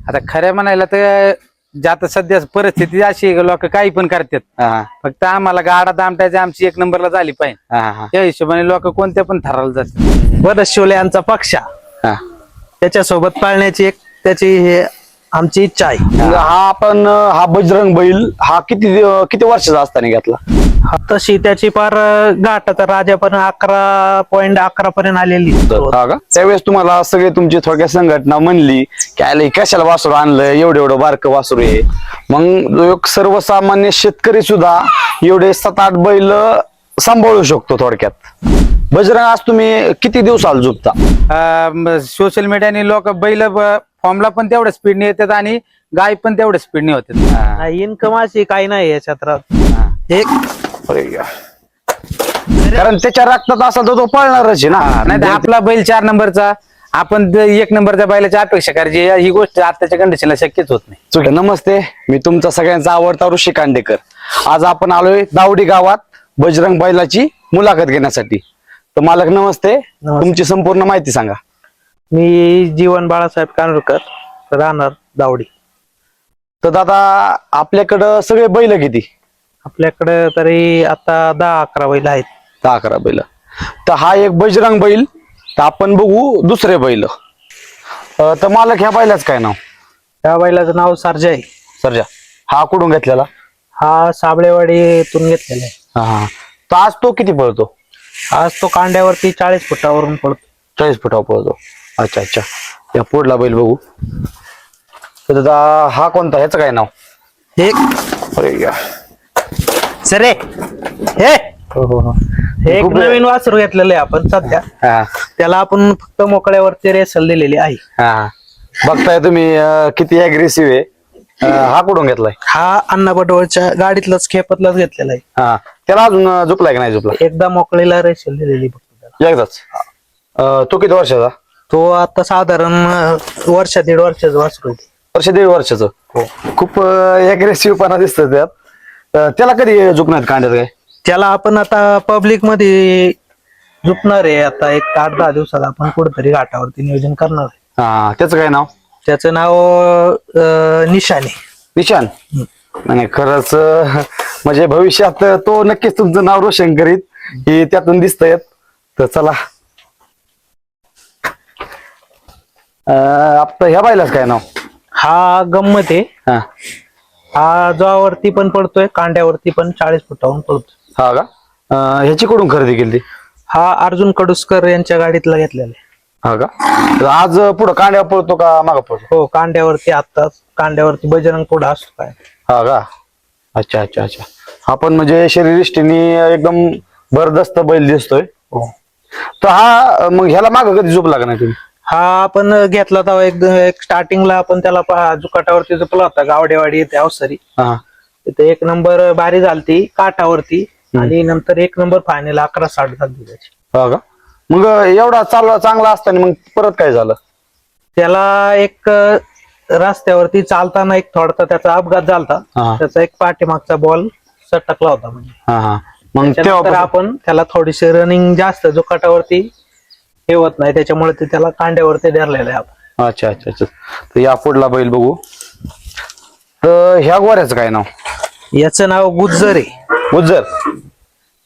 आता खऱ्या म्हणायला तर आता सध्या परिस्थिती अशी लोक काही पण करतात. फक्त आम्हाला गाडा दामटायची आमची एक नंबरला झाली पाहिजे. त्या हिशोबाने लोक कोणत्या पण थराला जातात. बरं शिवले यांचा पक्ष त्याच्यासोबत पाळण्याची एक त्याची हे आमची इच्छा आहे. हा बजरंग बैल हा किती वर्षाचा असताना घेतला? तशी त्याची पार गाठ तर राजा पण 11.11 पर्यंत आलेली. त्यावेळेस तुम्हाला सगळे तुमची थोडक्या संघटना म्हणली की आले कशाला वासरू आणलं, एवढं बारकं वासरू आहे. मग एक सर्वसामान्य शेतकरी सुद्धा एवढे 7-8 बैल सांभाळू शकतो. थोडक्यात बजरंग आज तुम्ही किती दिवसाला झुकता? सोशल मीडियाने लोक बैल फॉर्मला पण तेवढ्या स्पीडने येतात आणि गाय पण तेवढ्या स्पीडने होतात. इन्कम अशी काही नाही या क्षेत्रात. एक कारण त्याच्या रक्तात असा तर तो पळणारच आहे ना. नाही तर आपला बैल 4 नंबरचा, आपण 1 नंबरच्या बैलाची अपेक्षा करायची ही गोष्ट आताच्या कंडिशनला शक्यच होत नाही. नमस्ते, मी तुमचा सगळ्यांचा आवडता ऋषी कांडेकर. आज आपण आलोय दावडी गावात बजरंग बैलाची मुलाखत घेण्यासाठी. तर मालक नमस्ते, तुमची संपूर्ण माहिती सांगा. मी जीवन बाळासाहेब कानडकर, राहणार दावडी. तर दादा आपल्याकडं सगळे बैल किती? आपल्याकडे तरी आता 10-11 बैल आहेत. 10-11 बैल. तर हा एक बजरंग बैल. तर आपण बघू दुसरे बैल. तर मालक ह्या बैलाच काय नाव? त्या बैलाचं नाव सर्जा आहे. सर्जा. हा कुठून घेतलेला? हा साबळेवाडीतून घेतलेला आहे. हा. तर आज तो किती पळतो? आज तो कांड्यावरती 40 फुटावरून पडतो. 40 फुटावर पळतो. अच्छा. या पुढला बैल बघू. तर दादा हा कोणता? ह्याचं काय नाव? एक अरे या सरे हे एक नवीन वासरू घेतलेलं आहे आपण सध्या. त्याला आपण फक्त मोकळ्यावरती रेसल दिलेली आहे. बघताय तुम्ही किती अग्रेसिव्ह आहे. हा कुठून घेतलाय? हा अण्णा बटवळच्या गाडीतलाच खेपतलाच घेतलेला आहे. त्याला अजून झोपलाय का नाही झोपला? एकदा मोकळीला रेसल दिलेली फक्त. एकदाच. तो किती वर्षाचा? तो आता साधारण 1-1.5 वर्षाचा वासरू आहे. 1-1.5 वर्षाचं. खूप अग्रेसिव्ह पणा दिसत त्यात. त्याला कधी झुकणार कांड्यात काय? त्याला आपण आता पब्लिक मध्ये झुकणार आहे. आता एक 8-10 दिवसात आपण कुठेतरी घाटावरती नियोजन करणार आहे. त्याचं काय नाव? त्याचं नाव निशाने. निशान. नाही खरंच म्हणजे भविष्यात तो नक्कीच तुमचं नाव रोशन करीत हे त्यातून दिसतंय. तर चला आता ह्या बायलाच काय नाव? हा गंमत आहे. हा जोरावरती पण पडतोय, कांड्यावरती पण 40 फुटावरून पडतोय. हा का? ह्याची कुठून खरेदी केली? हा अर्जुन कडुसकर यांच्या गाडीतला घेतलेला आहे. हा का? तर आज पुढं कांड्यावर पळतो का मागं पळतो? हो कांड्यावरती. आता कांड्यावरती बजरंग पुढं असतो काय. हा का? अच्छा. आपण म्हणजे शरीरयष्टीने एकदम भरदस्त बैल दिसतोय. तर हा मग ह्याला मागं कधी झोप लागणार तुम्ही? हा आपण घेतला तेव्हा एक स्टार्टिंगला आपण त्याला जुकाटावरती झोपला होता गावडेवाडी येते अवसरी. तिथे 1 नंबर बारी झालती काठावरती आणि नंतर 1 नंबर फायनल 11.60 झाली त्याची. हा का? मग एवढा चांगला असताना मग परत काय झालं? त्याला एक रस्त्यावरती चालताना एक थोडासा त्याचा अपघात झालता. त्याचा एक पाठीमागचा बॉल सटकला होता म्हणजे. मग त्यानंतर आपण त्याला थोडीशी रनिंग जास्त जुकाटावरती हे होत नाही त्याच्यामुळे ते त्याला कांड्यावरती धरलेलं आहे आपण. अच्छा. तर या पुढला बैल बघू. तर ह्या गोऱ्याचं काय नाव? याचं नाव गुज्जर आहे. गुज्जर.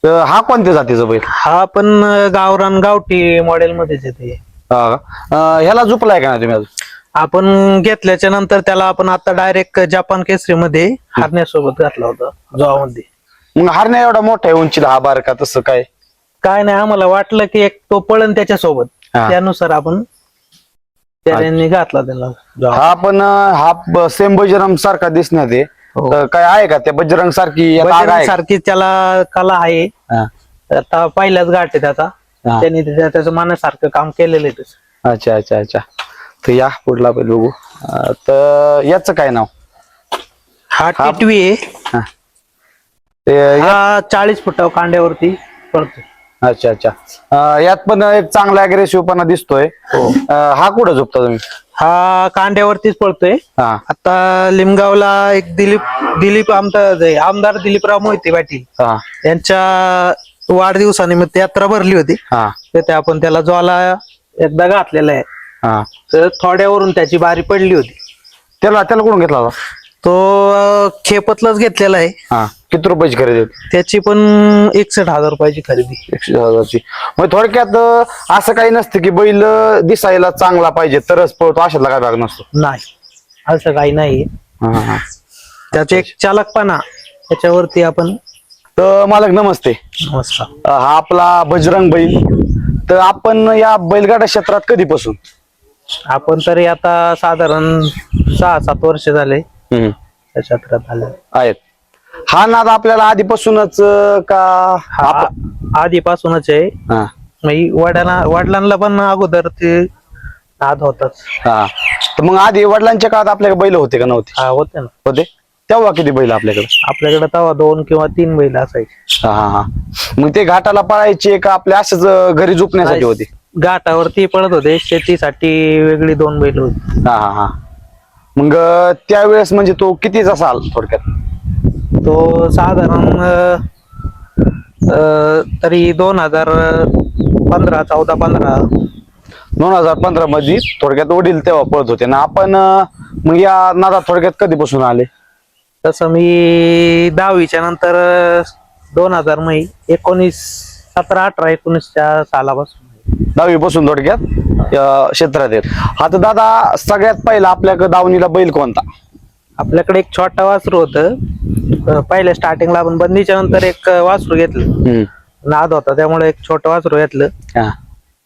तर हा कोणत्या जातीचा बैल? हा पण गावरान गावठी मॉडेल मध्येच येते. ह्याला झोपलाय का नाही तुम्ही अजून? आपण घेतल्याच्या नंतर त्याला आपण आता डायरेक्ट जपान केसरी मध्ये हरण्यासोबत घातला होता जोवामध्ये. मग हरण्या एवढा मोठा आहे उंचीला, हा बारका तसं काय? काय नाही, आम्हाला वाटलं की एक तो पळण त्याच्यासोबत, त्यानुसार आपण त्याने घातला त्याला. हा पण हा सेम बजरंग सारखा दिसण्यात आहे. काय आहे का त्या बजरंग सारखी सारखी त्याला कला आहे. आता पहिल्याच गाठ आहे त्याचा. त्यांनी त्याचं मनासारखं काम केलेलं आहे. अच्छा. तर या पुढला बैल बघू. तर याचं काय नाव? हा टिटवी आहे. हा 40 फुटावर कांड्यावरती पडतो. अच्छा. यात पण एक चांगला अग्रेसिव्ह पणा दिसतोय. हा कुठं झोपता तुम्ही? हा कांड्यावरतीच पळतोय. आता लिमगावला एक दिलीप आमदार दिलीपराव मोहिते पाटील यांच्या वाढदिवसानिमित्त यात्रा भरली होती. तिथे आपण त्याला ज्वाला एकदा घातलेला आहे. तर थोड्यावरून त्याची बारी पडली होती. त्याला कुठून घेतला होता? तो खेपतलाच घेतलेला आहे. हा, किती रुपयाची खरेदी होती? त्याची पण 61,000 रुपयाची खरेदी. 61,000ची. मग थोडक्यात असं काही नसतं की बैल दिसायला चांगला पाहिजे तरच पळतो, अशातला काय भाग नसतो? नाही, असं काही नाही. हा, हा. त्याचे एक चालकपणा त्याच्यावरती आपण. तर मालक नमस्ते. नमस्कार. हा आपला बजरंग बैल. तर आपण या बैलगाडा क्षेत्रात कधीपासून? आपण तरी आता साधारण 6-7 वर्ष झाले त्या क्षेत्रात आले आहेत. हा नाद आपल्याला आधीपासूनच का? हा आधीपासूनच आहे. हा, वडिलांना पण अगोदर ते नाद होताच. हा. तर मग आधी वडिलांच्या काळात आपल्याकडे बैल होते का नव्हते? हा, होते ना. होते. तेव्हा किती बैल आपल्याकडे? आपल्याकडे तेव्हा 2 किंवा 3 बैल असायचे. हा, हा, हा. मग ते घाटाला पळायचे का आपल्या असंच घरी झोपण्यासाठी होते? घाटावरती पळत होते, शेतीसाठी वेगळी 2 बैल होती. हा, हा, हा. मग त्यावेळेस म्हणजे तो कितीचा साल थोडक्यात? तो साधारण तरी 2015 2015 मध्ये थोडक्यात वडील तेव्हा पळत होते ना. आपण मग या नादात थोडक्यात कधीपासून आले? तसं मी 10वीच्या नंतर 2000 मध्ये 17-18-19च्या सालापासून 10वी पासून थोडक्यात क्षेत्रात आहेत. आता दादा सगळ्यात पहिला आपल्याकडे दावणीला बैल कोणता? आपल्याकडे एक छोटा वासरू होतं. पहिल्या स्टार्टिंगला आपण बंदीच्या नंतर एक वासरू घेतलं. नाद होता त्यामुळे एक छोटं वासरू घेतलं.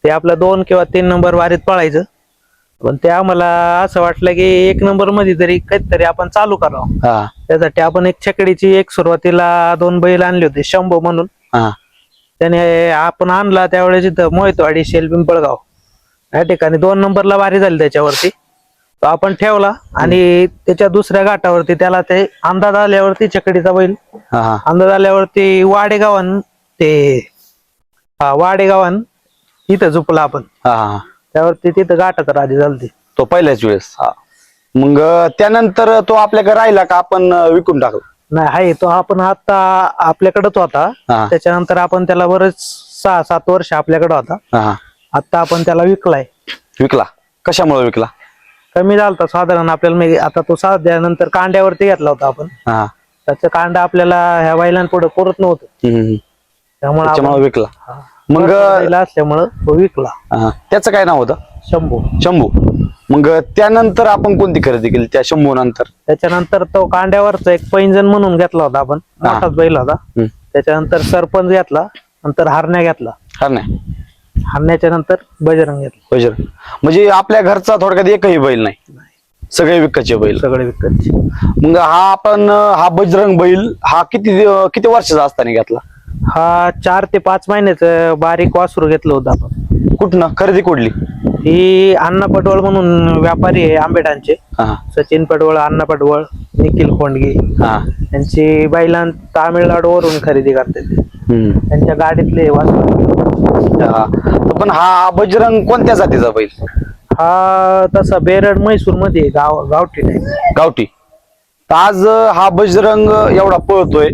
ते आपलं 2 किंवा 3 नंबर वारीत पळायचं. पण ते आम्हाला असं वाटलं की 1 नंबर मध्ये तरी काहीतरी आपण चालू करावं. त्यासाठी आपण एक छकडीची एक सुरुवातीला 2 बैल आणले होते, शंभू म्हणून. त्याने आपण आणला त्यावेळेस इथं मोहितवाडी शेल पिंपळगाव या ठिकाणी 2 नंबरला वारी झाली त्याच्यावरती. तो आपण ठेवला आणि त्याच्या दुसऱ्या घाटावरती त्याला ते अंदाज आल्यावरती छकडीचा बैल अंदाज आल्यावरती वाडेगावान इथं झोपला आपण. त्यावरती तिथं घाटाचा राजी झालती तो पहिल्याच वेळेस. मग त्यानंतर तो आपल्याकडे राहिला का आपण विकून टाकला? नाही, आहे तो आपण आता आपल्याकडेच होता. त्याच्यानंतर आपण त्याला बरेच 6-7 वर्ष आपल्याकडे होता. आता आपण त्याला विकलाय. विकला? कशामुळे विकला? कमी झालता साधारण आपल्याला. आता तो नंतर कांड्यावरती घेतला होता आपण. त्याचं कांडा आपल्याला ह्या बैलांपुढे पुरत नव्हतं, त्यामुळे विकला. मग असल्यामुळं तो विकला. त्याचं काय नाव होतं? शंभू. शंभू. मग त्यानंतर आपण कोणती खरेदी केली त्या शंभू नंतर? त्याच्यानंतर तो कांड्यावरचा एक पैंजण म्हणून घेतला होता आपण, मोठाच बैल होता. त्याच्यानंतर सरपंच घेतला, नंतर हरण्या घेतला. हरण्याच्या नंतर बजरंग घेतला. बजरंग म्हणजे आपल्या घरचा थोडक्यात एकही बैल नाही, सगळे विकतचे बैल? सगळे विकतचे. मग हा बजरंग बैल हा किती वर्षाचा असताना घेतला? हा 4 ते 5 महिन्याचं बारीक वासरू घेतलं होतं आपण. कुठनं खरेदी कुठली? ही अण्णा पटवळ म्हणून व्यापारी आहे आंबेडांचे. सचिन पटवळ, अण्णा पटवळ, निखिल खोंडगे यांची बैलां तामिळनाडूवरून खरेदी करतात. त्यांच्या गाडीतले वासरू. पण हा बजरंग कोणत्या जातीचा बैल? हा तसा बेरड मैसूर मध्ये गावठी टाईप. गावठी. तर आज हा बजरंग एवढा पळतोय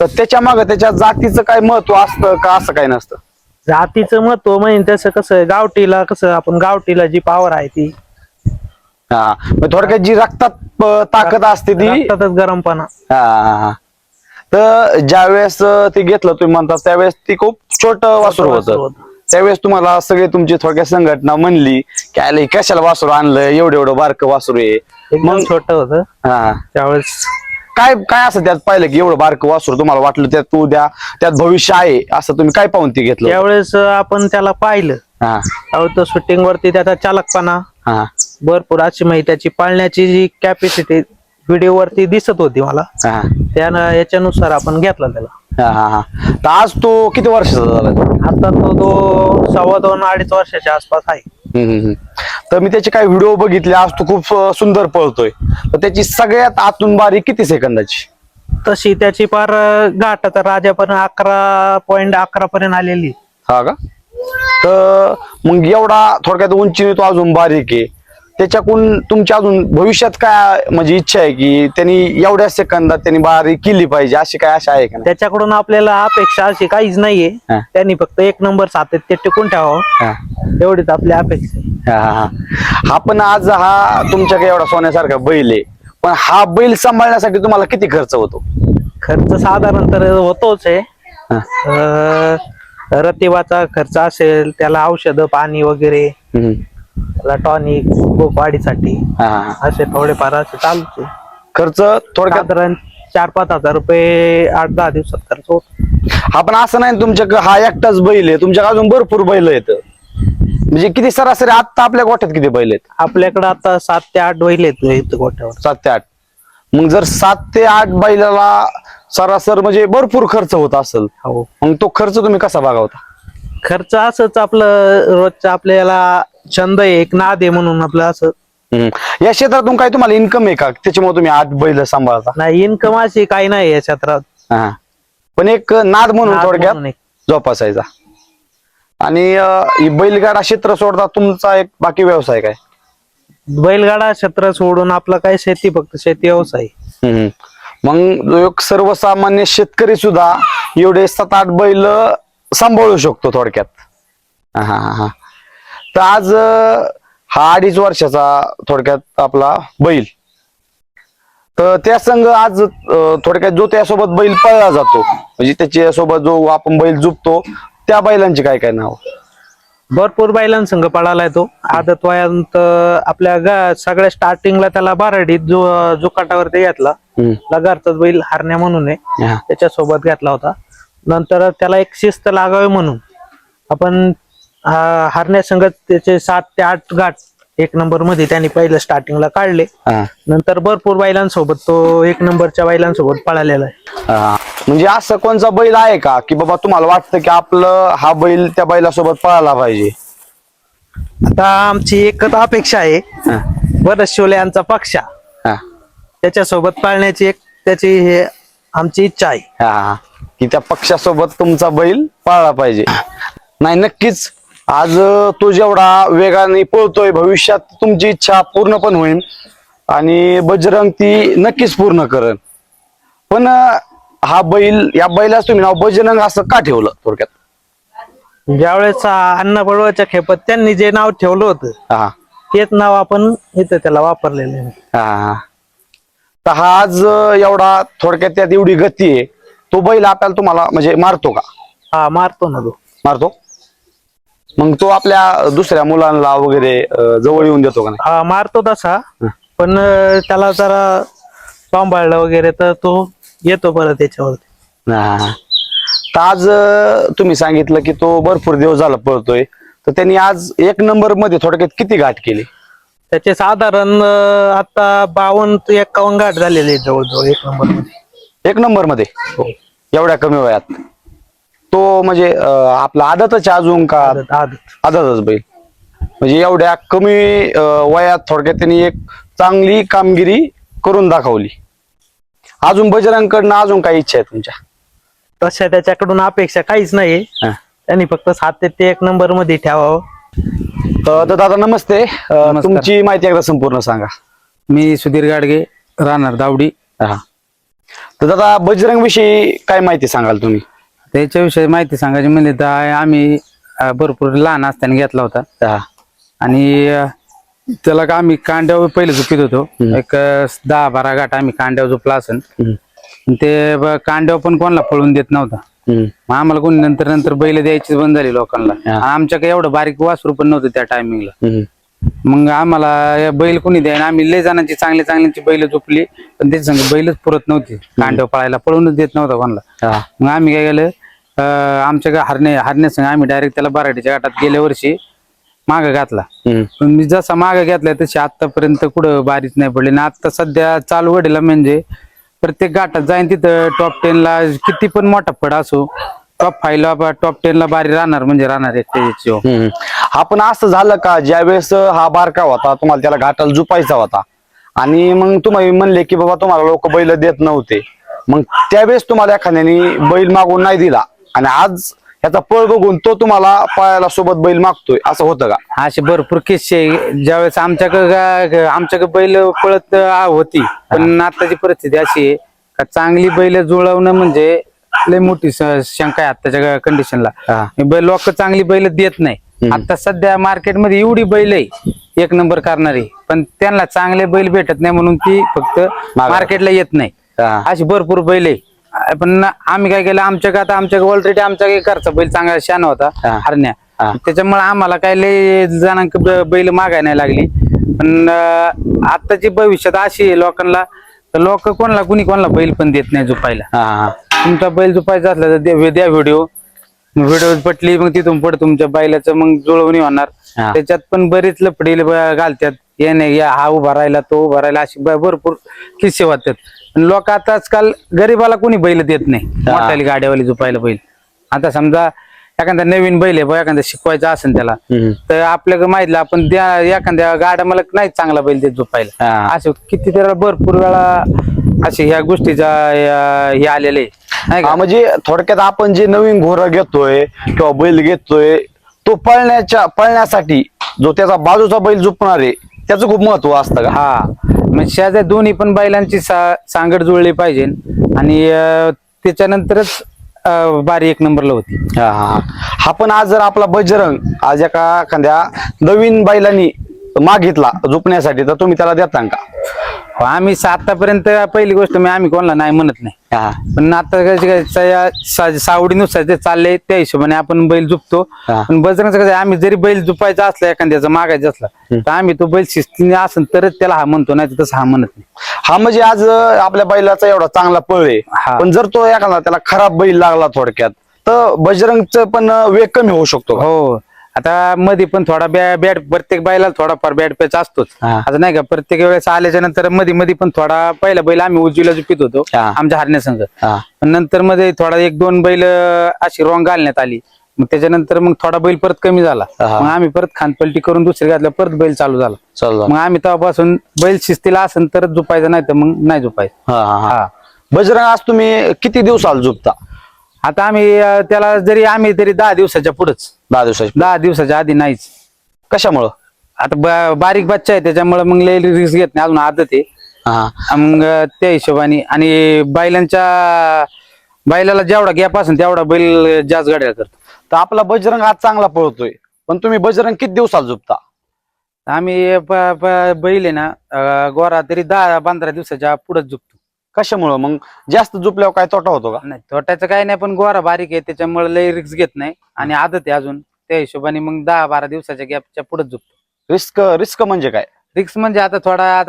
तर त्याच्या मागे त्याच्या जातीचं काय महत्व असतं का असं काही नसतं? जातीचं महत्व म्हणजे तसं कसं गावठीला आपण गावठीला जी पावर आहे ती थोडक्यात जी रक्तात ताकद असते ती रक्तातच गरमपणा. तर ज्या वेळेस ते घेतलं तुम्ही म्हणता त्यावेळेस ती खूप छोटं वासरू होतं. त्यावेळेस तुम्हाला सगळे तुमची थोडक्यात संघटना म्हणली की आले कशाला वासरू आणलं, एवढं बारकं वासरू आहे. मग छोटं होतं त्यावेळेस. काय काय असं त्यात पाहिलं की एवढं बारकं वासरू तुम्हाला वाटलं त्यात भविष्य आहे असं तुम्ही काय पाहून ते घेतलं? त्यावेळेस आपण त्याला पाहिलं त्यावेळेस शूटिंग वरती त्याचा चालकपणा भरपूर अशी माहिती, त्याची पाळण्याची जी कॅपॅसिटी व्हिडिओ वरती दिसत होती मला. त्यानं याच्यानुसार आपण घेतला त्याला. तर आज तो किती वर्षाचा झाला? आता तो 2.25-2.5 वर्षाच्या आसपास आहे. तर मी त्याचे काही व्हिडिओ बघितले. आज तो खूप सुंदर पळतोय. तर त्याची सगळ्यात आतून बारी किती सेकंदाची? तशी त्याची पार घाटाचा राजापर्यंत 11.11 पर्यंत आलेली. हा का? तर मग एवढा थोडक्यात उंचीने तो अजून बारीक आहे त्याच्याकडून तुमच्या अजून भविष्यात काय म्हणजे इच्छा आहे की त्यांनी एवढ्या सेकंदात त्यांनी बारी केली पाहिजे, अशी काय आशा आहे का नाही? त्याच्याकडून आपल्याला अपेक्षा अशी काहीच नाहीये. हा. त्यांनी फक्त 1 नंबर सातत्य टिकून ठेवावं, हा. एवढीच आपली अपेक्षा आहे. हा पण आज हा तुमच्याकडे एवढा सोन्यासारखा बैल आहे, पण हा बैल सांभाळण्यासाठी तुम्हाला किती खर्च होतो? खर्च साधारण तर होतोच आहे. रतिबाचा खर्च असेल, त्याला औषध पाणी वगैरे, त्याला टॉनिक वाढीसाठी असे थोडेफार असे चालूच आहे. खर्च थोडक्यात साधारण 4-5 हजार रुपये 8-10 दिवसात खर्च होतो. आपण असं नाही तुमच्याकडे हा एकटाच बैल आहे, तुमच्याकडे अजून भरपूर बैल आहेत. म्हणजे किती सरासरी आता आपल्या गोठ्यात किती बैल आहेत? आपल्याकडे आता 7 ते 8 बैल आहेत गोठ्यावर. 7 ते 8. मग जर 7 ते 8 बैलाला सरासर म्हणजे भरपूर खर्च होत असेल, हो. मग तो खर्च तुम्ही कसा बघावता? खर्च असंच आपलं रोजचं आपल्याला छंद आहे, एक नाद आहे म्हणून आपलं असं. या क्षेत्रातून काय तुम्हाला इन्कम आहे का, त्याच्यामुळे तुम्ही 8 बैल सांभाळता? नाही, इन्कम अशी काही नाही या क्षेत्रात. पण एक नाद म्हणून नाद थोडक्यात म्हणून एक. जोपासायचा. आणि ही बैलगाडा क्षेत्र सोडता तुमचा एक बाकी व्यवसाय काय? बैलगाडा क्षेत्र सोडून आपलं काय शेती, फक्त शेती व्यवसाय. मग जो एक सर्वसामान्य शेतकरी सुद्धा एवढे 7-8 बैल सांभाळू शकतो थोडक्यात. तर आज हा 2.5 वर्षाचा थोडक्यात आपला बैल, तर त्या संघ आज थोडक्यात जो त्यासोबत बैल पळला जातो, म्हणजे त्याच्यासोबत जो आपण बैल जुपतो, त्या बैलांची काय काय नाव? भरपूर बैलांसंघ पळालाय तो. आदत वयात आपल्या सगळ्या स्टार्टिंगला त्याला बाराडीत जो काटावरती घेतला, लगारचाच बैल हरण्या म्हणून आहे, त्याच्यासोबत घेतला होता. नंतर त्याला एक शिस्त लागावी म्हणून आपण हरण्या संघ त्याचे 7 ते 8 गाठ 1 नंबर मध्ये त्यांनी पहिलं स्टार्टिंगला काढले. नंतर भरपूर बैलांसोबत तो 1 नंबरच्या बैलांसोबत पळालेला आहे. म्हणजे असं कोणचा बैल आहे का की बाबा तुम्हाला वाटतं की आपलं हा बैल त्या बैलासोबत पळाला पाहिजे? आता आमची एकच अपेक्षा आहे, भरत शिवले यांचा पक्षा, त्याच्यासोबत पाळण्याची एक त्याची हे आमची इच्छा आहे की त्या पक्षासोबत तुमचा बैल पाळला पाहिजे. नाही, नक्कीच आज तो जेवढा वेगाने पळतोय, भविष्यात तुमची इच्छा पूर्ण पण होईल आणि बजरंग ती नक्कीच पूर्ण करेल. पण हा बैल, या बैलाच तुम्ही नाव बजरंग असं का ठेवलं थोडक्यात? ज्यावेळेस अण्णा बळवच्या खेपत त्यांनी जे नाव ठेवलं होतं, तेच नाव आपण इथं त्याला वापरलेलं आहे. तर हा आज एवढा थोडक्यात त्यात एवढी गती आहे, तो बैल आपल्याला तुम्हाला म्हणजे मारतो का? हा, मारतो ना तो. मारतो. मग तो आपल्या दुसऱ्या मुलांना वगैरे जवळ येऊन देतो का नाही? हा, मारतो तसा, पण त्याला जरा सांभाळलं वगैरे तर तो येतो परत त्याच्यावरती. तर आज तुम्ही सांगितलं की तो भरपूर दिवस झाला पळतोय, तर त्यांनी आज 1 नंबर मध्ये थोडक्यात किती गाठ केली? त्याचे साधारण आता 52 ते 51 गाठ झालेले जवळजवळ 1 नंबर मध्ये. 1 नंबर मध्ये एवढ्या कमी वयात तो म्हणजे आपला आदतच अजून का? आदतच बैल. म्हणजे एवढ्या कमी वयात थोडक्यात त्यांनी एक चांगली कामगिरी करून दाखवली. अजून बजरंगकडनं अजून काही इच्छा आहे तुमच्या? तशा त्याच्याकडून अपेक्षा काहीच नाही, त्यांनी फक्त सातत्य 1 नंबर मध्ये ठेवावं. तर दादा नमस्ते, तुमची माहिती एकदा संपूर्ण सांगा. मी सुधीर गाडगे, राहणार दावडी. तर दादा बजरंग विषयी काय माहिती सांगाल तुम्ही? त्याच्याविषयी माहिती सांगायची म्हणजे तर आम्ही भरपूर लहान असताना घेतला होता आणि त्याला का आम्ही कांड्यावर पहिले झुपीत होतो. एक 10-12 गाठ आम्ही कांड्यावर झुपला असेल. ते कांड्यावर पण कोणाला पळून देत नव्हता. मग आम्हाला कोणी नंतर बैल द्यायची बंद झाली लोकांना. आमच्याकडे एवढं बारीक वासरू पण नव्हतं त्या टायमिंगला. मग आम्हाला बैल कोणी द्यायला, आम्ही लय जणांची चांगली बैल झोपली, पण त्याच्या संग बैलच पुरत नव्हती. कांड्यावर पळायला पळूनच देत नव्हता कोणाला. मग आम्ही काय केलं, आमच्या हरण्यासंग आम्ही डायरेक्ट त्याला बाराडीच्या घाटात गेल्या वर्षी माग घातला. पण मी जसा माग घेतलाय तशी आतापर्यंत कुठं बारीच नाही पडली. आणि आता सध्या चालू घडीला म्हणजे प्रत्येक घाटात जाईन तिथं टॉप 10 ला किती पण मोठा फड असो, टॉप 5 ला टॉप 10 ला बारी राहणार म्हणजे राहणार एक. आपण असं झालं का ज्यावेळेस हा बारका होता तुम्हाला त्याला घाटाला झुपायचा होता आणि मग तुम्ही म्हणले की बाबा तुम्हाला लोक बैल देत नव्हते, मग त्यावेळेस तुम्हाला एखाद्याने बैल मागून नाही दिला आणि आज ह्याचा पळ बघून तो तुम्हाला पळायला सोबत बैल मागतोय असं होतं का? असे भरपूर किस्से आहे. ज्यावेळेस आमच्याकडे बैल पळत होती, पण आताची परिस्थिती अशी आहे का चांगली बैल जुळवणं म्हणजे लय मोठी शंका आहे आताच्या कंडिशनला. लोक चांगली बैल देत नाही. आता सध्या मार्केटमध्ये एवढी बैल आहे एक नंबर करणारी, पण त्यांना चांगले बैल भेटत नाही म्हणून ती फक्त मार्केटला येत नाही. अशी भरपूर बैल आहे. पण आम्ही काय केलं, आमच्याकडे ऑलरेडी आमच्या घरचा बैल चांगला शान होता हरण्या, त्याच्यामुळे आम्हाला काय लय जणांक बैल मागाय नाही लागली. पण आताची भविष्यात अशी आहे लोकांना, लोक कोणाला बैल पण देत नाही झोपायला. तुमचा बैल झोपायचा असला तर द्या व्हिडिओ पटली, मग तिथून पुढे तुमच्या बैलाचं मग जुळवणी होणार. त्याच्यात पण बरीच लफडी घालतात, हे नाही हा उभा राहिला तो उभा राहिला, अशी भरपूर किस्से होतात. लोक आता आजकाल गरीबाला कोणी बैल देत नाही, मोठ्याली गाड्यावाली झोपायला बैल. आता समजा एखादा नवीन बैल आहे, एखादा शिकवायचा असेल त्याला, तर आपल्याला माहितलं आपण एखाद्या गाड्या मला नाही चांगला बैल देत झोपायला. असं किती त्याला भरपूर वेळा असे ह्या गोष्टीचा हे आलेले नाही का. म्हणजे थोडक्यात आपण जे नवीन घोडा घेतोय किंवा बैल घेतोय, तो पळण्यासाठी जो त्याचा बाजूचा बैल झोपणार आहे त्याचं खूप महत्व असतं का? हा, म्हणजे शेजारी दोन्ही पण बैलांची सांगड जुळली पाहिजे आणि त्याच्यानंतरच बारी एक नंबरला होती. हा पण आज जर आपला बजरंग आज एखाद्या नवीन बैलांनी मागितला झोपण्यासाठी, तर तुम्ही त्याला देता का? आम्ही आतापर्यंत पहिली गोष्ट आम्ही कोणाला नाही म्हणत नाही, पण आता सावडीनुसार ते चालले त्या हिशोबाने आपण बैल झुपतो. पण बजरंगचं कसं आम्ही जरी बैल झुपायचा असला एखाद्याचा मागायचा असला तर आम्ही तो बैल शिस्तीने असेल तरच त्याला हा म्हणतो, नाही तर तसं हा म्हणत नाही. हा म्हणजे आज आपल्या बैलाचा एवढा चांगला पळ आहे, पण जर तो एखादा त्याला खराब बैल लागला थोडक्यात, तर बजरंगचं पण वेग कमी होऊ शकतो. हो, आता मध्ये पण थोडा बॅट प्रत्येक बैलाला थोडाफार बॅट पॅच असतोच. आता नाही का प्रत्येक वेळेस आल्याच्या नंतर मध्ये पण थोडा पहिला बैल आम्ही उजवीला झुपित होतो आमच्या हरण्यासंघ, नंतर मध्ये थोडा एक दोन बैल अशी रॉंग घालण्यात आली. मग त्याच्यानंतर मग थोडा बैल परत कमी झाला, मग आम्ही परत खानपलटी करून दुसरी घातल्या, परत बैल चालू झाला. मग आम्ही तेव्हापासून बैल शिस्तीला असेल तरच झुपायचं, नाही तर मग नाही झुपायचं. बजरंग आज तुम्ही किती दिवसाला झुपता? आता आम्ही त्याला जरी तरी 10 दिवसाच्या पुढेच. 10 दिवसाच्या आधी नाहीच. कशामुळं? आता बारीक बच्चा आहे त्याच्यामुळे मग लय रिस्क घेत नाही, अजून आदत आहे. मग त्या हिशोबाने आणि बैलाला जेवढा गॅप असेल तेवढा बैल जास्त गाड्या करतो. तर आपला बजरंग आज चांगला पळतोय, पण तुम्ही बजरंग किती दिवसाला झुपता? आम्ही बैल आहे ना गोरा तरी 10-15 दिवसाच्या पुढेच झुपतो. कशामुळं? मग जास्त झुपल्यावर काय तोटा होतो का? नाही, तोट्याचं काही नाही, पण गोरा बारीक आहे त्याच्यामुळे लय रिस्क घेत नाही आणि आदत आहे अजून, त्या हिशोबाने मग 10-12 दिवसाच्या गॅपच्या पुढेच झुपतो. रिस्क म्हणजे काय? रिक्स म्हणजे आता थोडा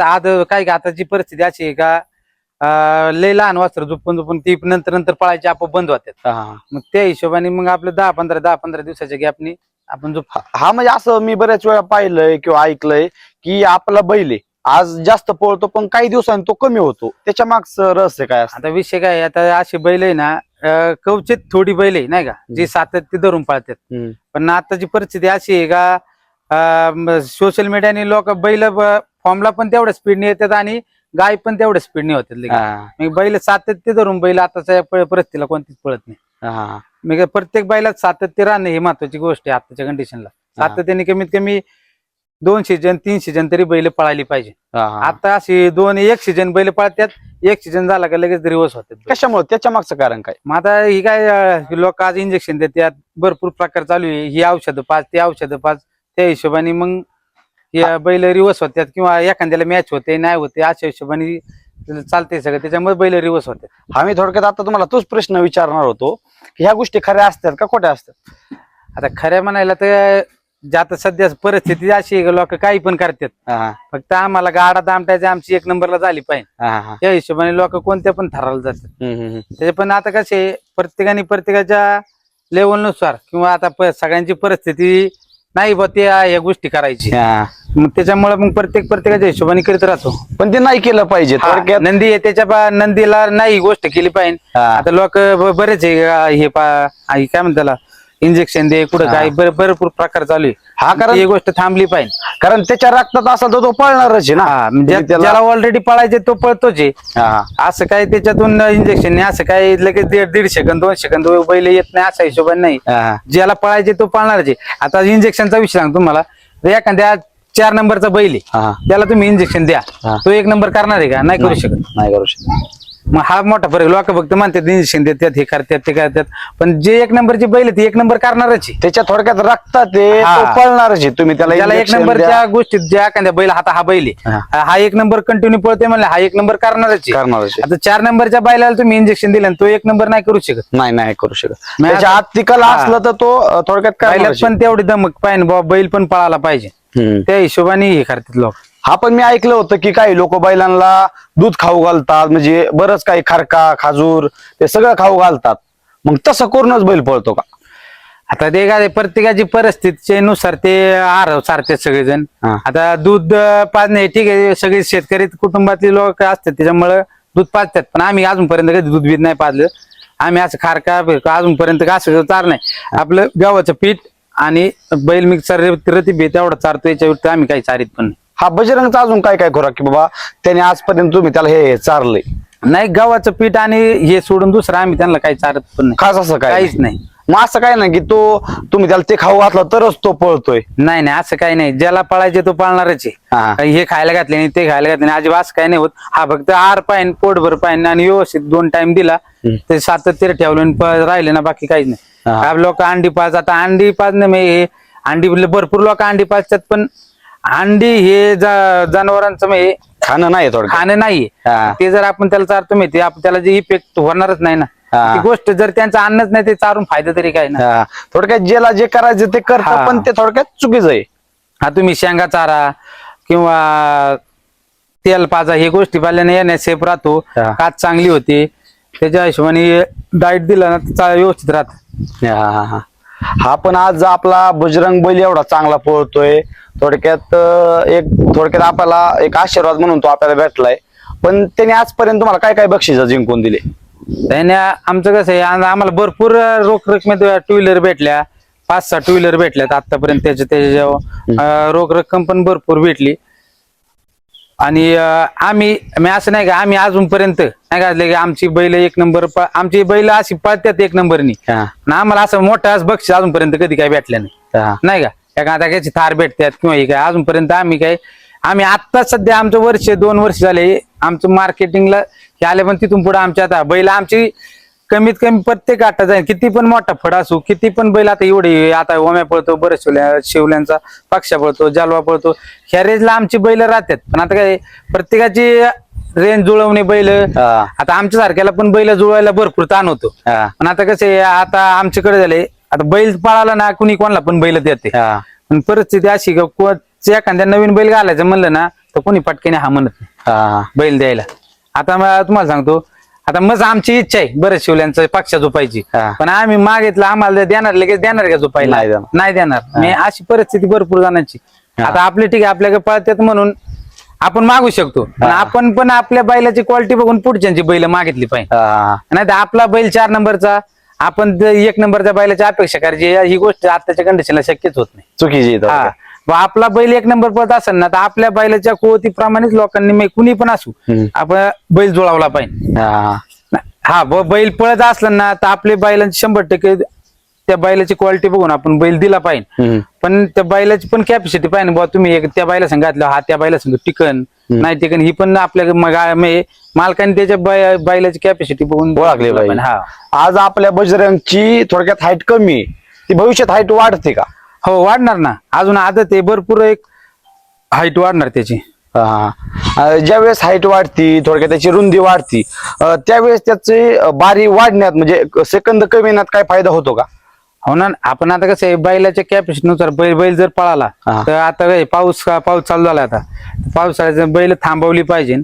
काय का आताची परिस्थिती अशी आहे का लय लहान वासर झुपून ती नंतर पळायची आपोआप बंद होतात. मग त्या हिशोबाने मग आपलं 10-15 दिवसाच्या गॅपनी आपण झुपतो. हा म्हणजे असं मी बऱ्याच वेळा पाहिलंय किंवा ऐकलंय की आपला बैल आहे आज जास्त पळतो, पण काही दिवसांनी तो कमी होतो, त्याच्या मागचं रहस्य काय असतं? आता विषय काय, आता अशी बैल आहे ना कवचित थोडी बैल आहे नाही का जी सातत्य धरून पळतात. पण आताची परिस्थिती अशी आहे का सोशल मीडियाने लोक बैल फॉर्मला पण तेवढ्या स्पीडने येतात आणि गाय पण तेवढ्या स्पीडने होतात. बैल सातत्य धरून बैल आताच्या परिस्थितीला कोणतीच पळत नाही. मग प्रत्येक बैलात सातत्य राहणं ही महत्वाची गोष्ट आहे आताच्या कंडिशनला. सातत्याने कमीत कमी 2 सीझन 3 सीझन तरी बैल पळायली पाहिजे. आता अशी 1 सीझन बैल पळतात, 1 सीझन झाला का लगेच दिवस होतात. कशामुळे? त्याच्या मागचं कारण काय? मग आता ही काय लोक आज इंजेक्शन देतात, भरपूर प्रकार चालू आहे, ही औषधं पाच ते औषधं पाच, त्या हिशोबाने मग या बैल रिवर्स होतात किंवा एखाद्याला मॅच होते नाही होते अशा हिशोबाने चालते सगळं, त्याच्यामुळे बैल रिवर्स होतात. आम्ही थोडक्यात आता तुम्हाला तोच प्रश्न विचारणार होतो की ह्या गोष्टी खऱ्या असतात का खोट्या असतात? आता खऱ्या म्हणायला तर आता सध्या परिस्थिती अशी आहे लोक काही पण करतात, फक्त आम्हाला गाडा दामटायची आमची 1 नंबरला झाली पाहिजे त्या हिशोबाने लोक कोणत्या पण ठरायला जातात. त्याचे पण आता कसे प्रत्येकाच्या लेवलनुसार किंवा आता सगळ्यांची परिस्थिती नाही बा ते या गोष्टी करायची, मग त्याच्यामुळे मग प्रत्येकाच्या हिशोबाने करीत राहतो. पण ते नाही केलं पाहिजे. नंदी आहे त्याच्या नंदीला नाही गोष्ट केली पाहिजे. आता लोक बरेच हे काय म्हणतात इंजेक्शन दे कुठं काय भरपूर प्रकार चालू आहे. हा, कारण ही गोष्ट थांबली पाहिजे. कारण त्याच्या रक्तात असेल तर तो पळणारच आहे ना. हा म्हणजे तुम्ही त्याला- ज्याला ऑलरेडी पळायचे तो पळतोच आहे. हा. असं काय त्याच्यातून इंजेक्शन नाही, असं काय लगेच 1.5 सेकंद 2 सेकंद बैल येत नाही असा हिशोबाने नाही. हा. ज्याला पळायचे तो पळणारच आहे. आता इंजेक्शनचा विषय सांगतो तुम्हाला. एखाद्या 4 नंबरचा बैल आहे, हा. त्याला तुम्ही इंजेक्शन द्या, हा. तो 1 नंबर करणार आहे का? नाही करू शकत. नाही करू शकत. मग हा मोठा फरक. लोक फक्त म्हणतात इंजेक्शन देतात, हे करतात ते करतात, पण जे 1 नंबरची बैल आहे ती 1 नंबर करणारच आहे. त्याच्या थोडक्यात रक्तात ते हा. तो पळणारच आहे. तुम्ही त्याला त्याला 1 injection नंबरच्या द्या, गोष्टीत ज्या एखाद्या बैल आता हा बैल आहे, हा 1 नंबर कंटिन्यू पळतोय म्हणलं हा 1 नंबर करणारच आहे. करणारच आहे. आता 4 नंबरच्या बैलाला तुम्ही इंजेक्शन दिलं आणि तो 1 नंबर नाही करू शकत. नाही करू शकत. मी त्याच्या आता- आत तिकल हा. असलं तर तो थोडक्यात बैलात करणारच पण तेवढी दमक पाहिजे बाबा, बैल पण पळायला पाहिजे. आहे. त्या हिशोबाने हे करतात लोक. हा, पण मी ऐकलं होतं की काही लोक बैलांना दूध खाऊ घालतात, म्हणजे बरंच काही खारका खाजूर ते सगळं खाऊ घालतात. मग तसं करूनच बैल पळतो का? आता ते काय प्रत्येकाची परिस्थितीनुसार ते आहार चारतात सगळेजण. हा. आता दूध पाजणे ठीक आहे, सगळे शेतकरी कुटुंबातले लोक असतात त्याच्यामुळे दूध पाजतात, पण आम्ही अजूनपर्यंत कधी दूध बीत नाही पाजलं. आम्ही असं खारका बिरका अजूनपर्यंत असं चार नाही. आपलं गव्हाचं पीठ आणि बैल मिक्सर रतीबे तेवढं चारतो, याच्या व्यतिरिक्त आम्ही काही चारीत पण नाही. हा, बजरंगचा अजून काय काय खुराक की बाबा त्याने आजपर्यंत तुम्ही त्याला हे चारलंय? नाही, गव्हाचं पीठ आणि हे सोडून दुसरं आम्ही त्यांना काही चारत पण नाही, खास असं काय काहीच नाही. मग असं काय नाही की तुम्ही त्याला ते खाऊ घातलं तरच तो पळतोय? नाही नाही, असं काही नाही. ज्याला पळायचे तो पळणारच आहे. हा. काही हे खायला घातले नाही ते खायला घातले नाही अजिबात असं काही नाही होत. हा फक्त आहार पाहिजे, पोटभर पाहिजे आणि व्यवस्थित 2 टाइम दिला ते सातत्य ठेवलं आणि राहिले ना, बाकी काहीच नाही. हा. लोक अंडी पाज, आता अंडी पाजणं म्हणजे अंडी भरपूर लोक अंडी पाजतात, पण अंडी हे जनावरांचं म्हणजे खाणं नाही थोडं. खाणं नाहीये. हा. ते जर आपण त्याला चारतो माहिती आपण त्याला जे इफेक्ट होणारच नाही ना. हा. ती गोष्ट जर त्यांचं अन्नच नाही ते चारून फायदा तरी काय ना. थोडक्यात ज्याला जे करायचं ते करतं, हा. पण ते थोडक्यात चुकीचं आहे. हा, तुम्ही शेंगा चारा किंवा तेल पाजा हे गोष्टी पाल्याने येण्या सेफ राहतो. हा. काच चांगली होते, त्याच्या हिशोबाने डाएट दिला ना तर व्यवस्थित राहत. हा, पण आज आपला बजरंग बैल एवढा चांगला पळतोय, थोडक्यात थोडक्यात आपल्याला एक आशीर्वाद म्हणून तो आपल्याला भेटलाय. पण त्याने आजपर्यंत तुम्हाला काय काय बक्षीस जिंकून दिले? त्याने आमचं कसं आहे, आम्हाला भरपूर रोख रकमेत 2 व्हीलर भेटल्या, 5-6 2 व्हीलर भेटल्यात आतापर्यंत. त्याच्या रोख रक्कम पण भरपूर भेटली. आणि मी असं नाही का आम्ही अजूनपर्यंत नाही का की आमची बैल 1 नंबर, आमची बैल अशी पळतात 1 नंबरनी. आम्हाला असं मोठं बक्षीस अजूनपर्यंत कधी काही भेटलं नाही का. एखादा त्याची थार भेटतात किंवा हे काय अजूनपर्यंत आम्ही आता सध्या आमचं 1-2 वर्ष झाले आमचं मार्केटिंगला हे आले, पण तिथून पुढे आमच्या आता बैल आमची कमीत कमी प्रत्येक आठा जाईल, किती पण मोठा फड असू, किती पण बैल आता एवढी आता ओम्या पळतो, बरेच शिवल्यांचा पक्षा पळतो, जालवा पळतो, ह्या रेंजला आमची बैल राहतात. पण आता काय प्रत्येकाची रेंज जुळवणे बैल, आता आमच्या सारख्याला पण बैल जुळवायला भरपूर ताण होतो. पण आता कसं आता आमच्याकडे झाले, आता बैल पळाला ना कुणी कोणाला पण बैल देते. पण परिस्थिती अशी एखाद्या नवीन बैल घालायचं म्हणलं ना तर कोणी पटकेने हा म्हणत नाही बैल द्यायला. आता तुम्हाला सांगतो, आता मग आमची इच्छा आहे बरेच शिवल्यांचं पक्षा झोपायची, पण आम्ही मागितलं आम्हाला देणार, लगेच देणार का झोपायला? नाही देणार. मी अशी परिस्थिती भरपूर जणांची. आता आपले ठीक आहे आपल्याकडे पळतात म्हणून आपण मागू शकतो, पण आपण पण आपल्या बैलाची क्वालिटी बघून पुढच्यांची बैल मागितली पाहिजे. नाही तर आपला बैल 4 नंबरचा, आपण 1 नंबरच्या बैलाची अपेक्षा करायची, ही गोष्ट आताच्या कंडिशनला शक्यच होत नाही. चुकीची आहे. आपला बैल 1 नंबर पळत असेल ना तर आपल्या बैलाच्या कुवतीप्रमाणेच लोकांनी कुणी पण असू आपण बैल जुळवला पाहिजे. बैल पळत असलं ना तर आपल्या बैलांची 100% त्या बैलाची क्वालिटी बघून आपण बैल दिला पाहिजे. पण त्या बैलाची पण कॅपॅसिटी पाहिजे बाबा, तुम्ही त्या बैला सांगितलं हा त्या बैला सांगतो टिकन नाही टिकन, ही पण आपल्या मालकाने त्याच्या बैलाची कॅपॅसिटी बघून ओळखली पाहिजे. आज आपल्या बजरंगची थोडक्यात हाईट कमी आहे, ती भविष्यात हाईट वाढते का? हो, वाढणार ना. अजून आदत आहे, भरपूर एक हाईट वाढणार त्याची. ज्यावेळेस हाईट वाढती, थोडक्यात त्याची रुंदी वाढती, त्यावेळेस त्याची बारी वाढण्यात म्हणजे सेकंद कमी येण्यात काय फायदा होतो का? हो ना. आपण आता कसं आहे बैलाच्या कॅपॅसिटीनुसार बैल जर पळाला तर आता पाऊस चालू झाला, आता पावसाळ्याचं बैल थांबवली पाहिजे.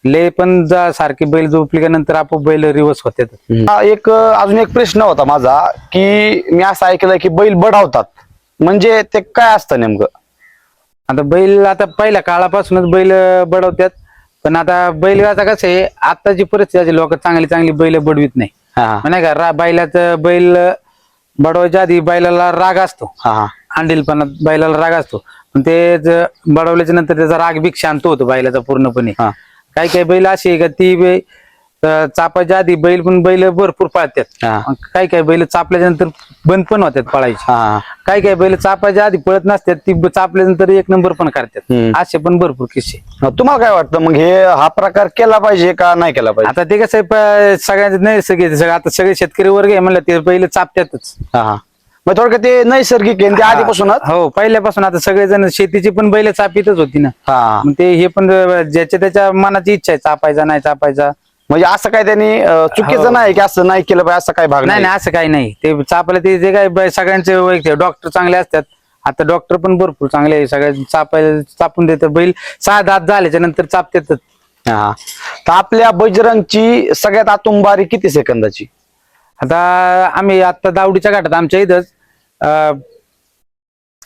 ले पण सारखी बैल झोपली का नंतर आपण बैल रिवर्स होतात. अजून एक प्रश्न होता माझा की मी असं ऐकलंय की बैल बढावतात, म्हणजे ते काय असतं नेमकं? आता बैल आता पहिल्या काळापासूनच बैल बडवतात, पण आता बैल आता कसं आहे आताची परिस्थिती लोक चांगली बैल बडवीत नाही. नाही का बैलाचं बैल बडवायच्या आधी बैलाला राग असतो, हा अंडीलपणात बैलाला राग असतो, पण ते बडवल्याच्या नंतर त्याचा राग बी शांत होतो बैलाचा पूर्णपणे. हा. काही काही बैल अशी आहे का ती चापायच्या आधी बैल भरपूर पळतात, हा. काही काही बैल चापल्याच्या नंतर बंद पण होतात पळायची, हा काही काही बैल चापायच्या आधी पळत नसतात, ती चापल्यानंतर एक नंबर पण करतात. असे पण भरपूर किस्से. तुम्हाला काय वाटतं मग हे हा प्रकार केला पाहिजे का नाही केला पाहिजे? आता ते कसं सगळ्यांचे नैसर्गिक आता सगळे शेतकरी वर्ग आहे म्हणलं ते बैल चापतातच. हा मग थोडक्यात ते नैसर्गिक आहे आणि ते आधीपासूनच. हो, पहिल्यापासून आता सगळेजण शेतीची पण बैल चापीतच होती ना. हा मग ते हे पण ज्याच्या त्याच्या मनाची इच्छा आहे, चापायचा नाही चापायचा. म्हणजे असं काय त्यांनी चुकीचं नाही की असं नाही केलं पाहिजे असं काय भाग नाही नाही, असं काही नाही. ते चापायला ते काय सगळ्यांचे वैयक्तिक डॉक्टर चांगले असतात. आता डॉक्टर पण भरपूर चांगले आहे, सगळ्या चापून देतात बैल. 6 दात झाल्याच्या नंतर चापतात. हा तर आपल्या बजरंगची सगळ्यात आतून बारी किती सेकंदाची? आता आम्ही आता दावडीच्या घाटात आमच्या इथंच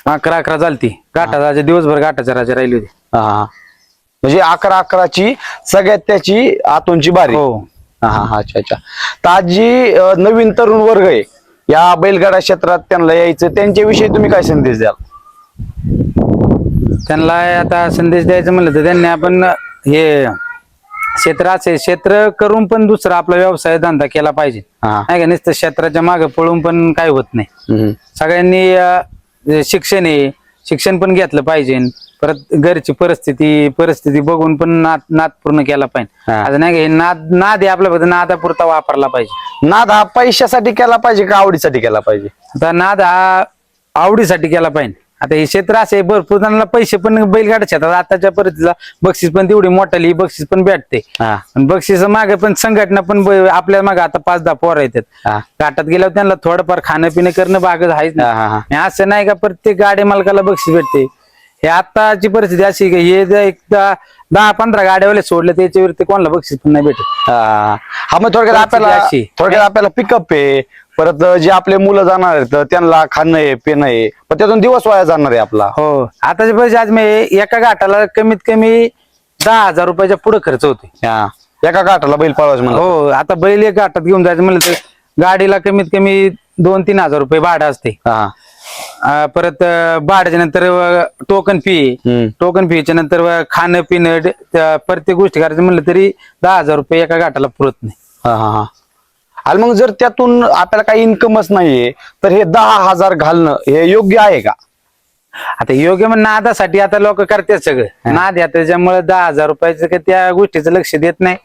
11 झालती घाटा, दिवसभर घाटाच्या राजा राहिली होती. हा म्हणजे 11ची सगळ्यात त्याची आतूनची बारी. हो. हा अच्छा अच्छा. तर आज जी नवीन तरुण वर्ग आहे या बैलगाडा क्षेत्रात त्यांना यायचं, त्यांच्याविषयी तुम्ही काय संदेश द्याल? त्यांना आता संदेश द्यायचं म्हणलं तर त्यांनी आपण हे क्षेत्र करून पण दुसरा आपला व्यवसाय धंदा केला पाहिजे. हा. नाही का, नुसतं क्षेत्राच्या मागे पळून पण काय होत नाही. सगळ्यांनी शिक्षण पण घेतलं पाहिजे, परत घरची परिस्थिती बघून पण नाद पूर्ण केला पाहिजे. आता नाही का, हे नाद आहे आपल्या फक्त नादापुरता वापरला पाहिजे. नाद हा पैशासाठी केला पाहिजे का आवडीसाठी केला पाहिजे? आता नाद हा आवडीसाठी केला पाहिजे. आता हे क्षेत्र असे भरपूर जणांना पैसे पण बैलगाडा क्षेत्रात आताच्या परिस्थितीला बक्षीस पण तेवढी मोठाली बक्षीस पण भेटते. बक्षीस मागे पण संघटना पण आपल्या मागे आता 5-10 पोरं येतात. घाटात गेल्यावर त्यांना थोडंफार खाणं पिणं करणं भागच आहेच ना. असं नाही का प्रत्येक गाडी मालकाला बक्षीस भेटते. हे आताची परिस्थिती अशी हे एकदा 10-15 गाड्यावाले सोडले त्याच्यावरती कोणाला बक्षीस पण नाही भेटत. हा मग थोडक्यात आपल्याला पिकअप आहे, परत जे आपले मुलं जाणार आहेत त्यांना खाणं आहे पिणं आहे, पण त्यातून दिवस वाया जाणार आहे आपला. हो, आताच्या पैसे आज मी एका घाटाला कमीत कमी 10,000 रुपयाच्या पुढे खर्च होते एका घाटाला बैल पळवायचं म्हणलं. हो, आता बैल एक घाटात घेऊन जायचं म्हणलं तर गाडीला कमीत कमी 2-3 हजार रुपये भाडं असते. परत भाड्याच्या नंतर टोकन फीच्या नंतर खाणं पिणं प्रत्येक गोष्टी करायचं म्हणलं तरी 10,000 रुपये एका घाटाला पुरत नाही. आणि मग जर त्यातून आपल्याला काही इन्कमच नाहीये तर हे 10,000 घालणं हे योग्य आहे का? आता योग्य म्हणजे नादासाठी आता लोक करतात सगळं नाद आहे, त्याच्यामुळे 10,000 रुपयाचं त्या गोष्टीचं लक्ष देत नाही.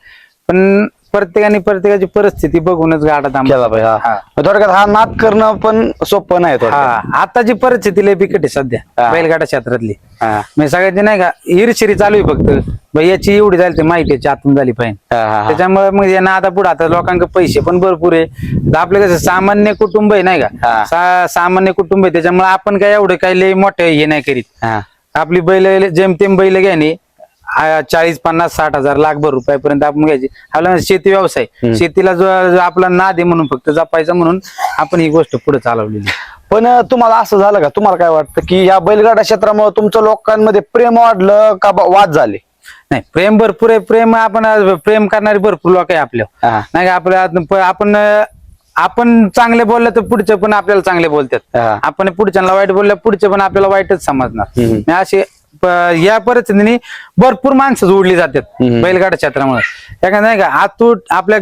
पण प्रत्येकाची परिस्थिती बघूनच गाडा केला पाहिजे. थोडक्यात हा नाद करणं पण सोपं नाही. आताची परिस्थिती लय बिकट आहे सध्या बैलगाडा क्षेत्रातली. म्हणजे सगळ्यांची नाही का हिरशिरी चालू आहे, फक्त याची एवढी झाली ते माहिती आतून झाली पाहिजे. त्याच्यामुळे मग या नादा पुढे आता लोकांकडे पैसे पण भरपूर आहे. आपलं कसं सामान्य कुटुंब आहे नाही का, सामान्य कुटुंब आहे, त्याच्यामुळे आपण काय एवढं काही लय मोठं हे नाही करीत. आपली बैल जेमतेम बैल घ्याने 40-50-60 हजार लाखभर रुपयापर्यंत आपण घ्यायची. आपला शेती व्यवसाय, शेतीला जो आपला नाद आहे म्हणून फक्त जपायचा म्हणून आपण ही गोष्ट पुढे चालवलेली. पण तुम्हाला असं झालं का, तुम्हाला काय वाटतं की या बैलगाडा क्षेत्रामुळे तुमच्या लोकांमध्ये प्रेम वाढलं का वाद झाले? नाही, प्रेम भरपूर आहे. प्रेम करणारे भरपूर लोक आहे आपल्या नाही का. आपण चांगले बोललं तर पुढचे पण आपल्याला चांगले बोलतात. आपण पुढच्यांना वाईट बोललं पुढचे पण आपल्याला वाईटच समजणार. असे या परिस्थितीने भरपूर माणसं जोडली जातात बैलगाडा क्षेत्रामुळे. नाही का आतूट आपल्या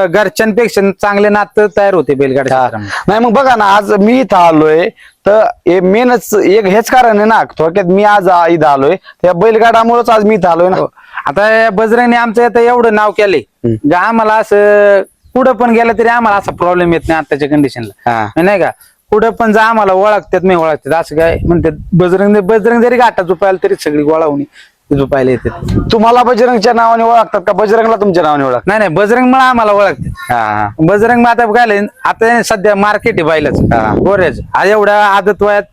घरच्यांपेक्षा चांगले नातं तयार होते बैलगाडा क्षेत्रामुळे. नाही मग बघा ना, आज मी इथं आलोय तर हे मेनच एक हेच कारण आहे ना. थोडक्यात मी आज इथं आलोय त्या बैलगाडामुळेच आज मी इथं आलोय ना. आता बजरंगने आमचं आता एवढं नाव केलंय, आम्हाला असं पुढं पण गेलं तरी आम्हाला असा प्रॉब्लेम येत नाही आताच्या कंडिशनला. नाही का, पुढे पण जा आम्हाला ओळखतात नाही ओळखतात असं काय म्हणतात. बजरंग जरी घाटात झोपायला तरी सगळी गोळावणी झोपायला येतात. तुम्हाला बजरंगच्या नावाने ओळखतात का बजरंगला तुमच्या नावाने ओळखतात? नाही नाही, बजरंग मला आम्हाला ओळखतात. बजरंग आता काय आता सध्या मार्केट आहे बैलाचं गोऱ्याच. आज एवढ्या आदत वयात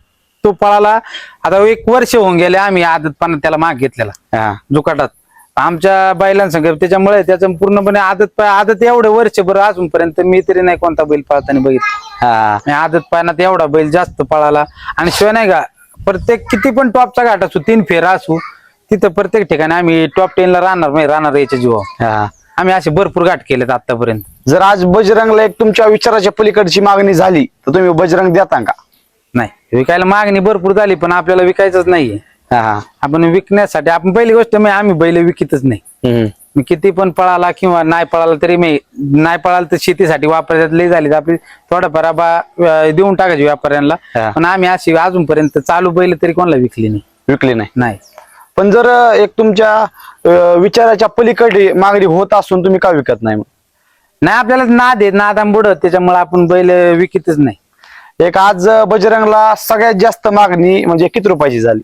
तो पळाला. आता 1 वर्ष होऊन गेले आम्ही आदतपणा त्याला माग घेतलेला जुकाटात आमच्या बैलांसंग. त्याच्यामुळे त्याचं पूर्णपणे आदत एवढं वर्षभर अजूनपर्यंत मी तरी नाही कोणता बैल पळताना बघितला. आदत पाण्यात एवढा बैल जास्त पळाला. आणि शिवाय नाही का, प्रत्येक किती पण टॉपचा घाट असू 3 फेरा असू तिथं प्रत्येक ठिकाणी आम्ही टॉप 10 ला राहणार याच्या जीवावर. आम्ही असे भरपूर घाट केलेत आतापर्यंत. जर आज बजरंगला एक तुमच्या विचाराच्या पलीकडची मागणी झाली तर तुम्ही बजरंग देता का? नाही, विकायला मागणी भरपूर झाली पण आपल्याला विकायचंच नाहीये. हा. आपण विकण्यासाठी आपण पहिली गोष्ट मी आम्ही बैल विकतच नाही. हम्म. मी किती पण पळाला किंवा नाही पळाला तरी मी नाही पळाला तर शेतीसाठी वापरायला लई झाली तर आपली थोडंफार देऊन टाकायची व्यापाऱ्यांना. हा. पण आम्ही अशी अजूनपर्यंत चालू बैल तरी कोणाला विकली नाही. विकली नाही. नाही. पण जर एक तुमच्या विचाराच्या पलीकडे मागणी होत असून तुम्ही का विकत नाही? नाही आपल्याला नाद आहे, नादाम बुडत, त्याच्यामुळे आपण बैल विकतच नाही. एक आज बजरंगला सगळ्यात जास्त मागणी म्हणजे किती रुपयाची झाली?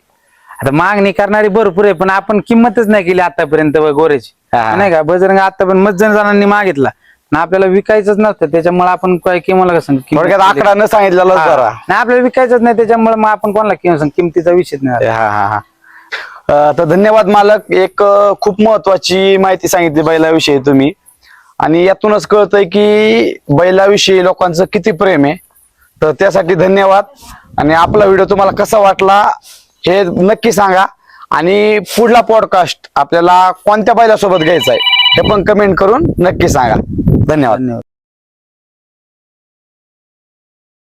आता मागणी करणारी भरपूर आहे पण आपण किंमतच नाही केली आतापर्यंत गोरेची. हा. नाही का, बजरंग आता पण मत जणांनी मागितला पण आपल्याला विकायचंच नसतं, त्याच्यामुळे आपण काय किंमत कसं थोडक्यात आकडा न सांगितलेला जरा. नाही आपल्याला विकायचंच नाही, त्याच्यामुळे मग आपण कोणाला किमतीचा विषय नाही. हा. तर धन्यवाद मालक. एक खूप महत्वाची माहिती सांगितली बैलाविषयी तुम्ही, आणि यातूनच कळतंय की बैलाविषयी लोकांचं किती प्रेम आहे. तर त्यासाठी धन्यवाद. आणि आपला व्हिडिओ तुम्हाला कसा वाटला हे नक्की सांगा, आणि पुढला पॉडकास्ट आपल्याला कोणत्या बैलासोबत घ्यायचा आहे हे पण कमेंट करून नक्की सांगा. धन्यवाद.